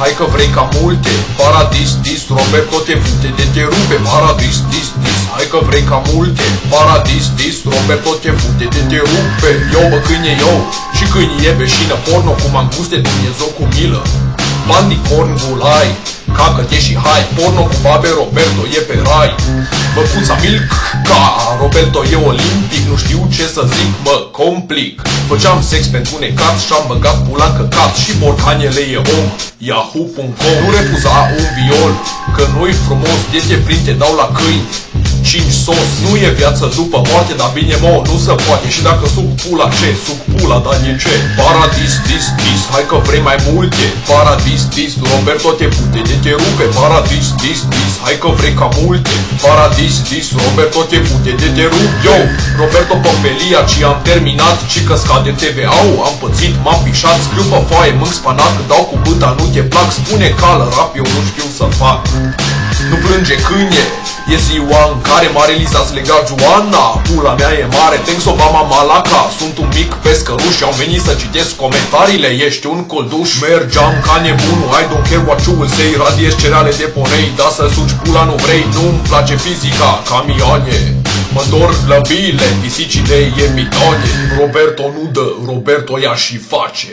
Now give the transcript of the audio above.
hai că vrei ca multe. Paradis, dis, Roberto te fute de te rupe. Paradis, dis, dis, hai că vrei ca multe. Paradis, dis, Roberto te fute de te rupe. Yo, bă câine, yo, și câinii e beșină. Porno cu manguste, Dumnezeu cu milă. Bandi corn gulai, cacă-te și hai. Porno cu babe, Roberto e pe rai. Băcuța milk, ca Roberto e olimpic. Nu știu ce să zic, mă complic. Făceam sex pentru necat și-am băgat pula în căcat. Și borcanele e om, yahoo.com. Nu refuza un viol, că nu-i frumos. De te prinde, dau la câini 5 sos. Nu e viață după moarte, dar bine mă, nu se poate. Și dacă suc pula, ce? Suc pula, dar de ce? Paradis, dis, dis, hai că vrei mai multe. Paradis, dis, Roberto te pute de te rupe. Paradis, dis, dis, hai că vrei ca multe. Paradis, dis, Roberto te pute de te rup. Yo, Roberto Pompelia, ci am terminat. Ci că scade TVA-ul, am pățit, m-am pișat. Scriu pe foaie, mânc spanac, dau cu bâta, nu te plac. Spune cală, rap, eu nu știu să fac. Nu plânge câine, e ziua în care m-a realizat legat Joana. Pula mea e mare, thanks Obama Malaca. Sunt un mic pescăruș și am venit să citesc comentariile. Ești un colduș, mergeam ca nebunul. I don't care what you will say, radiez cereale de ponei. Da să suci pula nu vrei, nu-mi place fizica, camioane. Mă dor lăbile, pisicile e bidone. Roberto nu dă, Roberto ia și face.